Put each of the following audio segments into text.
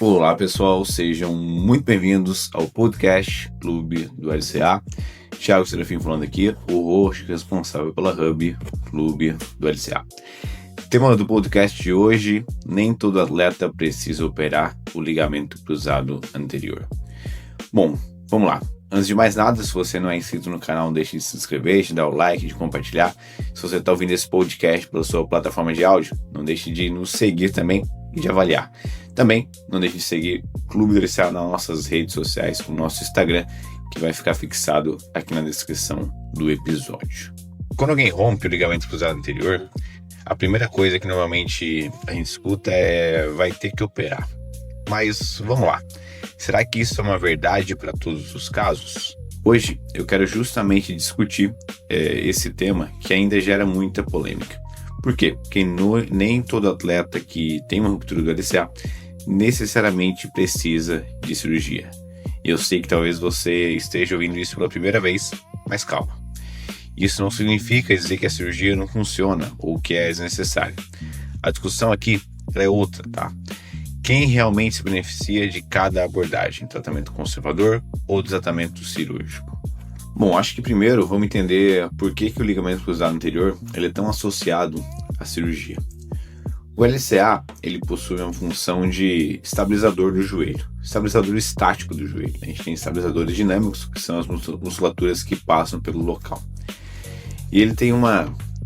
Olá pessoal, sejam muito bem-vindos ao podcast Clube do LCA. Thiago Serafim falando aqui, o host responsável pela Hub Clube do LCA. Tema do podcast de hoje: nem todo atleta precisa operar o ligamento cruzado anterior. Bom, vamos lá. Antes de mais nada, se você não é inscrito no canal, não deixe de se inscrever, de dar o like, de compartilhar. Se você está ouvindo esse podcast pela sua plataforma de áudio, não deixe de nos seguir também e de avaliar. Também não deixe de seguir o Clube do LCA nas nossas redes sociais, com o nosso Instagram, que vai ficar fixado aqui na descrição do episódio. Quando alguém rompe o ligamento cruzado anterior, a primeira coisa que normalmente a gente escuta é vai ter que operar. Mas vamos lá, será que isso é uma verdade para todos os casos? Hoje eu quero justamente discutir esse tema que ainda gera muita polêmica. Por quê? Porque nem todo atleta que tem uma ruptura do LCA necessariamente precisa de cirurgia. Eu sei que talvez você esteja ouvindo isso pela primeira vez, mas calma. Isso não significa dizer que a cirurgia não funciona ou que é desnecessária. A discussão aqui é outra, tá? Quem realmente se beneficia de cada abordagem, tratamento conservador ou tratamento cirúrgico? Bom, acho que primeiro vamos entender por que o ligamento cruzado anterior ele é tão associado à cirurgia. O LCA ele possui uma função de estabilizador do joelho, estabilizador estático do joelho. A gente tem estabilizadores dinâmicos, que são as musculaturas que passam pelo local. E ele tem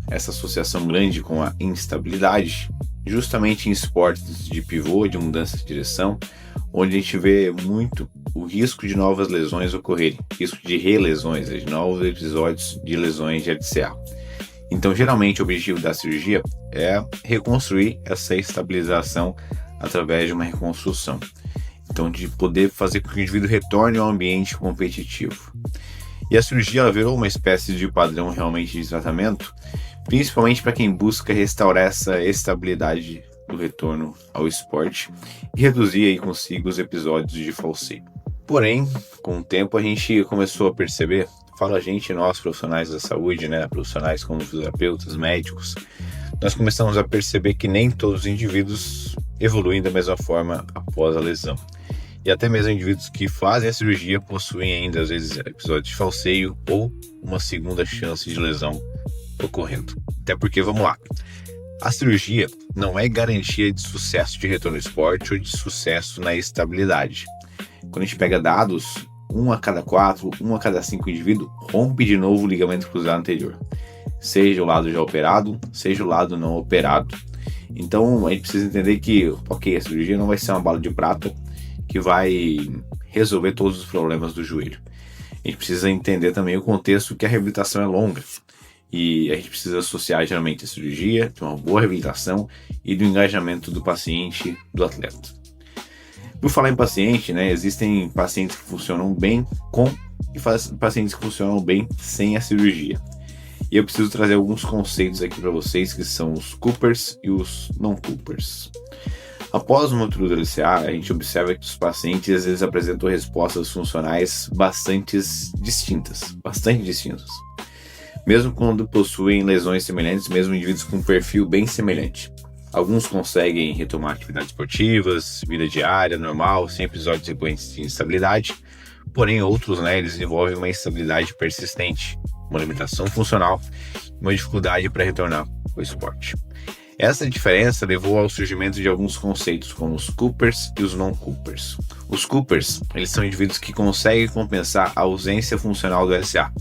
essa associação grande com a instabilidade, justamente em esportes de pivô, de mudança de direção, onde a gente vê muito o risco de novas lesões ocorrerem, risco de relesões, de novos episódios de lesões de LCA. Então, geralmente, o objetivo da cirurgia é reconstruir essa estabilização através de uma reconstrução. Então, de poder fazer com que o indivíduo retorne ao ambiente competitivo. E a cirurgia ela virou uma espécie de padrão realmente de tratamento, principalmente para quem busca restaurar essa estabilidade do retorno ao esporte e reduzir aí consigo os episódios de falseio. Porém, com o tempo a gente começou a perceber, fala a gente, nós profissionais da saúde, né, profissionais como fisioterapeutas, médicos, nós começamos a perceber que nem todos os indivíduos evoluem da mesma forma após a lesão. E até mesmo indivíduos que fazem a cirurgia possuem ainda, às vezes, episódios de falseio ou uma segunda chance de lesão ocorrendo. Até porque, vamos lá, a cirurgia não é garantia de sucesso de retorno ao esporte ou de sucesso na estabilidade. Quando a gente pega dados, 1 a cada 4, 1 a cada 5 indivíduos rompe de novo o ligamento cruzado anterior. Seja o lado já operado, seja o lado não operado. Então a gente precisa entender que, a cirurgia não vai ser uma bala de prata que vai resolver todos os problemas do joelho. A gente precisa entender também o contexto que a reabilitação é longa. E a gente precisa associar geralmente a cirurgia, de uma boa reabilitação e do engajamento do paciente, do atleta. Por falar em paciente, né, existem pacientes que funcionam bem com e pacientes que funcionam bem sem a cirurgia. E eu preciso trazer alguns conceitos aqui para vocês, que são os Coopers e os não-Coopers. Após uma ruptura do LCA, a gente observa que os pacientes às vezes apresentam respostas funcionais bastante distintas. Mesmo quando possuem lesões semelhantes, mesmo indivíduos com um perfil bem semelhante. Alguns conseguem retomar atividades esportivas, vida diária, normal, sem episódios recorrentes de instabilidade. Porém, outros, eles desenvolvem uma instabilidade persistente, uma limitação funcional e uma dificuldade para retornar ao esporte. Essa diferença levou ao surgimento de alguns conceitos, como os Coopers e os não-Coopers. Os Coopers, eles são indivíduos que conseguem compensar a ausência funcional do LCA,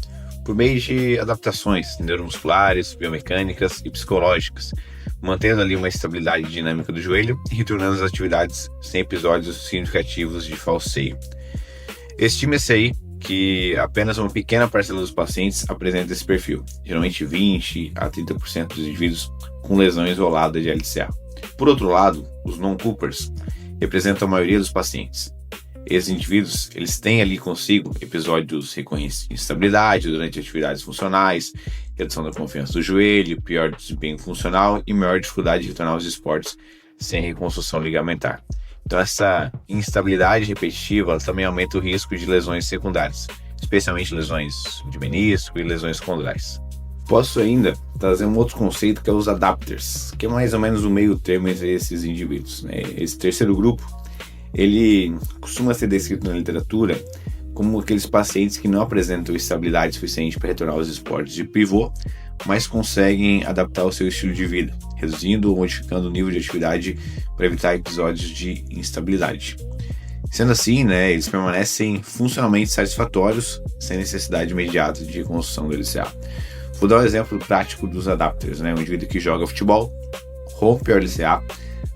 por meio de adaptações neuromusculares, biomecânicas e psicológicas, mantendo ali uma estabilidade dinâmica do joelho e retornando às atividades sem episódios significativos de falseio. Estima-se aí que apenas uma pequena parcela dos pacientes apresenta esse perfil, geralmente 20 a 30% dos indivíduos com lesão isolada de LCA. Por outro lado, os non-Coopers representam a maioria dos pacientes. Esses indivíduos, eles têm ali consigo episódios recorrentes de instabilidade durante atividades funcionais, redução da confiança do joelho, pior desempenho funcional e maior dificuldade de retornar aos esportes sem reconstrução ligamentar. Então essa instabilidade repetitiva também aumenta o risco de lesões secundárias, especialmente lesões de menisco e lesões condrais. Posso ainda trazer um outro conceito que é os adapters, que é mais ou menos o meio termo entre esses indivíduos, né? Esse terceiro grupo ele costuma ser descrito na literatura como aqueles pacientes que não apresentam estabilidade suficiente para retornar aos esportes de pivô, mas conseguem adaptar o seu estilo de vida, reduzindo ou modificando o nível de atividade para evitar episódios de instabilidade. Sendo assim, eles permanecem funcionalmente satisfatórios, sem necessidade imediata de reconstrução do LCA. Vou dar um exemplo prático dos adapters, um indivíduo que joga futebol, rompe o LCA,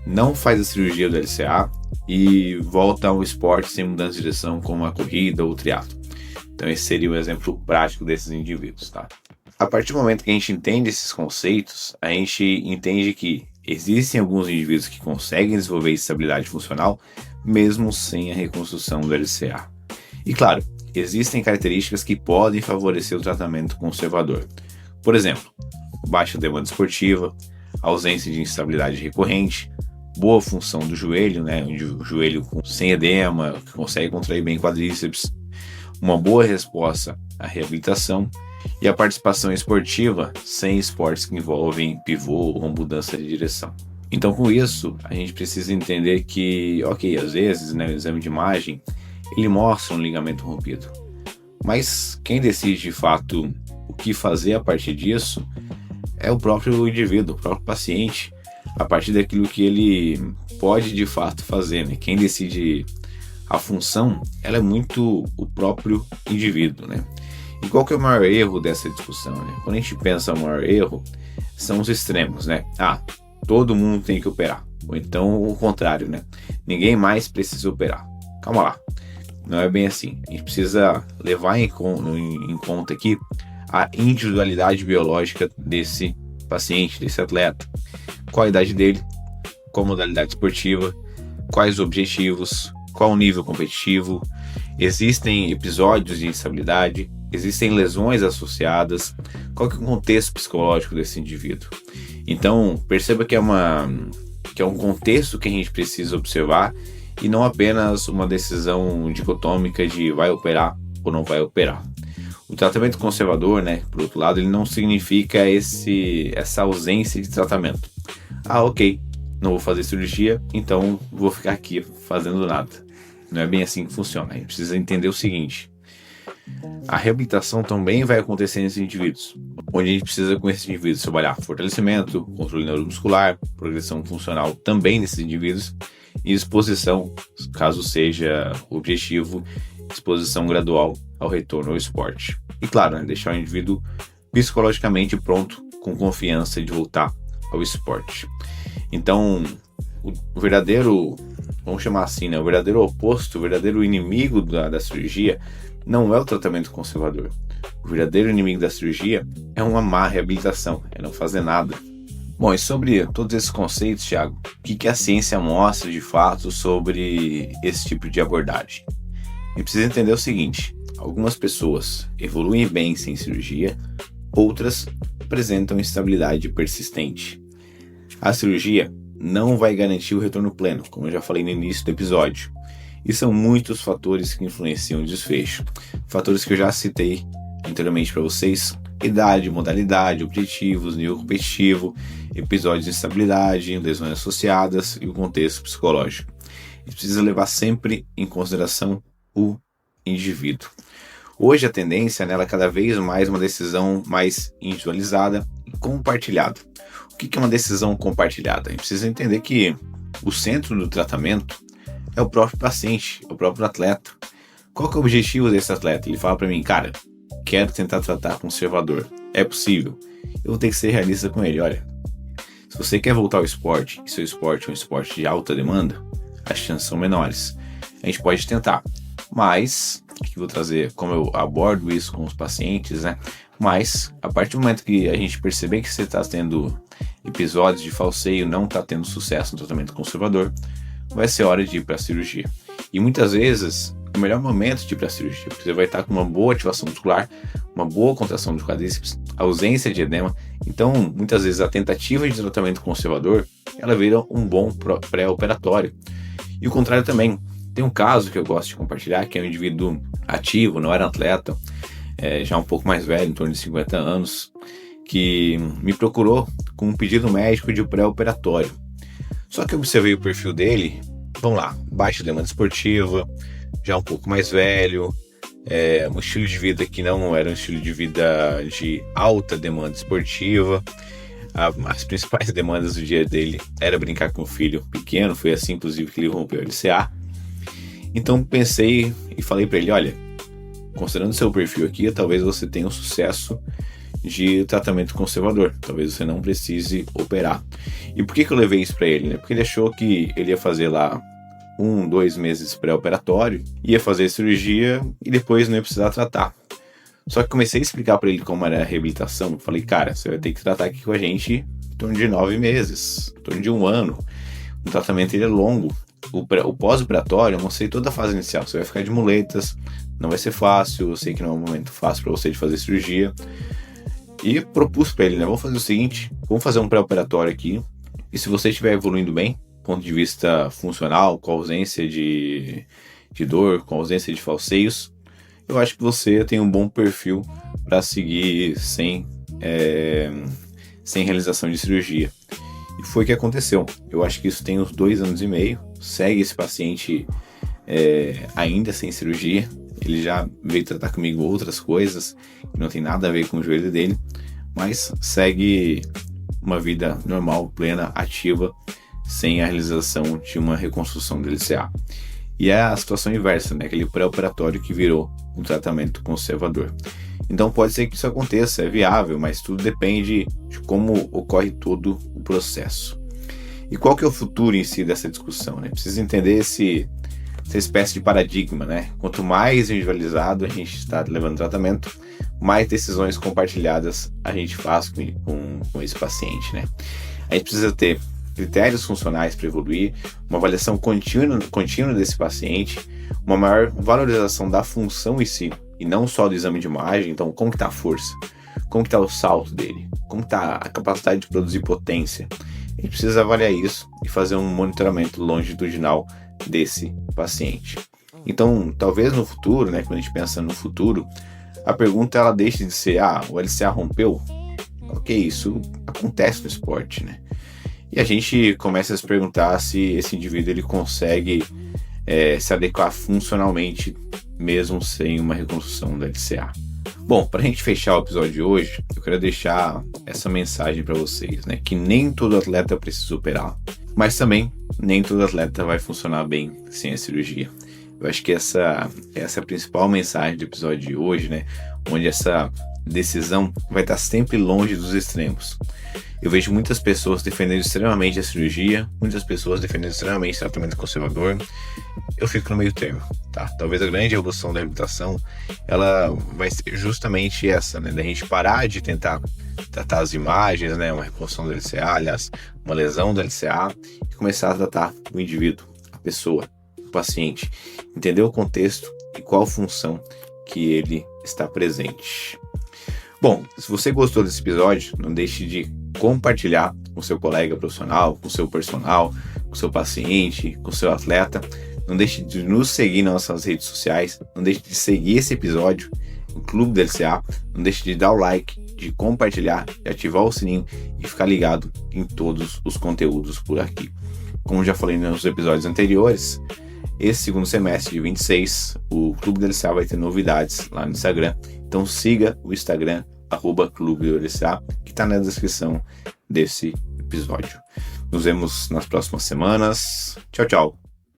não faz a cirurgia do LCA e volta ao esporte sem mudança de direção, como a corrida ou o triatlo. Então esse seria um exemplo prático desses indivíduos, tá? A partir do momento que a gente entende esses conceitos, a gente entende que existem alguns indivíduos que conseguem desenvolver estabilidade funcional mesmo sem a reconstrução do LCA. E claro, existem características que podem favorecer o tratamento conservador. Por exemplo, baixa demanda esportiva, ausência de instabilidade recorrente, boa função do joelho, onde o joelho sem edema, que consegue contrair bem quadríceps, uma boa resposta à reabilitação e a participação esportiva sem esportes que envolvem pivô ou mudança de direção. Então, com isso, a gente precisa entender que, às vezes, o exame de imagem, ele mostra um ligamento rompido. Mas quem decide, de fato, o que fazer a partir disso é o próprio indivíduo, o próprio paciente, a partir daquilo que ele pode, de fato, fazer. Quem decide a função, ela é muito o próprio indivíduo, E qual que é o maior erro dessa discussão, Quando a gente pensa no maior erro, são os extremos, todo mundo tem que operar. Ou então o contrário, ninguém mais precisa operar. Calma lá, não é bem assim. A gente precisa levar em conta aqui a individualidade biológica desse paciente, desse atleta. Qual a idade dele, qual a modalidade esportiva, quais os objetivos, qual o nível competitivo, existem episódios de instabilidade, existem lesões associadas, qual que é o contexto psicológico desse indivíduo. Então, perceba que é um contexto que a gente precisa observar e não apenas uma decisão dicotômica de vai operar ou não vai operar. O tratamento conservador, por outro lado, ele não significa essa ausência de tratamento. Ok, não vou fazer cirurgia, então vou ficar aqui fazendo nada. Não é bem assim que funciona. A gente precisa entender o seguinte: a reabilitação também vai acontecer nesses indivíduos, onde a gente precisa com esses indivíduos trabalhar fortalecimento, controle neuromuscular, progressão funcional também nesses indivíduos e exposição, caso seja o objetivo, exposição gradual ao retorno ao esporte. E claro, deixar o indivíduo psicologicamente pronto, com confiança de voltar ao esporte. Então, o verdadeiro, vamos chamar assim, o verdadeiro oposto, o verdadeiro inimigo da cirurgia não é o tratamento conservador. O verdadeiro inimigo da cirurgia é uma má reabilitação, é não fazer nada. Bom, e sobre todos esses conceitos, Thiago, o que a ciência mostra de fato sobre esse tipo de abordagem? A gente precisa entender o seguinte: algumas pessoas evoluem bem sem cirurgia, outras apresentam instabilidade persistente. A cirurgia não vai garantir o retorno pleno, como eu já falei no início do episódio. E são muitos fatores que influenciam o desfecho. Fatores que eu já citei anteriormente para vocês: idade, modalidade, objetivos, nível competitivo, episódios de instabilidade, lesões associadas e o contexto psicológico. A gente precisa levar sempre em consideração o indivíduo. Hoje a tendência é cada vez mais uma decisão mais individualizada e compartilhada. O que é uma decisão compartilhada? A gente precisa entender que o centro do tratamento é o próprio paciente, é o próprio atleta. Qual que é o objetivo desse atleta? Ele fala para mim: cara, quero tentar tratar conservador. É possível? Eu vou ter que ser realista com ele. Olha, se você quer voltar ao esporte, e seu esporte é um esporte de alta demanda, as chances são menores. A gente pode tentar, mas, que vou trazer como eu abordo isso com os pacientes, mas a partir do momento que a gente perceber que você está tendo episódios de falseio, não está tendo sucesso no tratamento conservador, vai ser hora de ir para a cirurgia. E muitas vezes é o melhor momento de ir para a cirurgia, porque você vai estar com uma boa ativação muscular, uma boa contração dos quadríceps, ausência de edema. Então, muitas vezes a tentativa de tratamento conservador, ela vira um bom pré-operatório. E o contrário também. Tem um caso que eu gosto de compartilhar, que é um indivíduo ativo, não era atleta, já um pouco mais velho, em torno de 50 anos, que me procurou com um pedido médico de pré-operatório. Só que eu observei o perfil dele vamos lá, baixa demanda esportiva, já um pouco mais velho, um estilo de vida que não era um estilo de vida de alta demanda esportiva. As principais demandas do dia dele era brincar com o filho pequeno, foi assim inclusive que ele rompeu a LCA. Então pensei e falei para ele, olha, considerando seu perfil aqui, talvez você tenha um sucesso de tratamento conservador, talvez você não precise operar. E por que eu levei isso para ele? Porque ele achou que ele ia fazer lá 1-2 meses pré-operatório, ia fazer cirurgia e depois não ia precisar tratar. Só que comecei a explicar para ele como era a reabilitação. Falei, cara, você vai ter que tratar aqui com a gente em torno de 9 meses, em torno de 1 ano. O tratamento ele é longo. O pós-operatório, eu mostrei toda a fase inicial. Você vai ficar de muletas, não vai ser fácil. Eu sei que não é um momento fácil para você de fazer cirurgia. E propus para ele, né? Vamos fazer o seguinte, vamos fazer um pré-operatório aqui. E se você estiver evoluindo bem, do ponto de vista funcional, com ausência de dor, com ausência de falseios, eu acho que você tem um bom perfil para seguir sem realização de cirurgia. E foi o que aconteceu. Eu acho que isso tem uns 2 anos e meio. Segue esse paciente ainda sem cirurgia. Ele já veio tratar comigo outras coisas que não tem nada a ver com o joelho dele, mas segue uma vida normal, plena, ativa, sem a realização de uma reconstrução do LCA. E é a situação inversa, né? Aquele pré-operatório que virou um tratamento conservador. Então pode ser que isso aconteça, é viável, mas tudo depende de como ocorre todo o processo. E qual que é o futuro em si dessa discussão, né? Precisa entender essa espécie de paradigma, né? Quanto mais individualizado a gente está levando tratamento, mais decisões compartilhadas a gente faz com esse paciente, né? A gente precisa ter critérios funcionais para evoluir, uma avaliação contínua desse paciente, uma maior valorização da função em si, e não só do exame de imagem. Então, como que está a força? Como que está o salto dele? Como está a capacidade de produzir potência? A gente precisa avaliar isso e fazer um monitoramento longitudinal desse paciente. Então, talvez no futuro, né, quando a gente pensa no futuro, a pergunta ela deixe de ser, o LCA rompeu? Ok, isso acontece no esporte, né? E a gente começa a se perguntar se esse indivíduo ele consegue se adequar funcionalmente mesmo sem uma reconstrução da LCA. Bom, para a gente fechar o episódio de hoje, eu quero deixar essa mensagem para vocês, né? Que nem todo atleta precisa operar, mas também nem todo atleta vai funcionar bem sem a cirurgia. Eu acho que essa é a principal mensagem do episódio de hoje, né? Onde essa decisão vai estar sempre longe dos extremos. Eu vejo muitas pessoas defendendo extremamente a cirurgia, muitas pessoas defendendo extremamente o tratamento conservador. Eu fico no meio termo, tá? Talvez a grande evolução da reabilitação, ela vai ser justamente essa, né? Da gente parar de tentar tratar as imagens, né? Uma reconstrução do LCA, aliás, uma lesão do LCA, e começar a tratar o indivíduo, a pessoa, o paciente, entender o contexto e qual função que ele está presente. Bom, se você gostou desse episódio, não deixe de compartilhar com seu colega profissional, com seu personal, com seu paciente, com seu atleta. Não deixe de nos seguir nas nossas redes sociais. Não deixe de seguir esse episódio no Clube do LCA. Não deixe de dar o like, de compartilhar, de ativar o sininho e ficar ligado em todos os conteúdos por aqui. Como já falei nos episódios anteriores, esse segundo semestre de 26, o Clube do LCA vai ter novidades lá no Instagram. Então siga o Instagram, @Clube do LCA, que está na descrição desse episódio. Nos vemos nas próximas semanas. Tchau, tchau.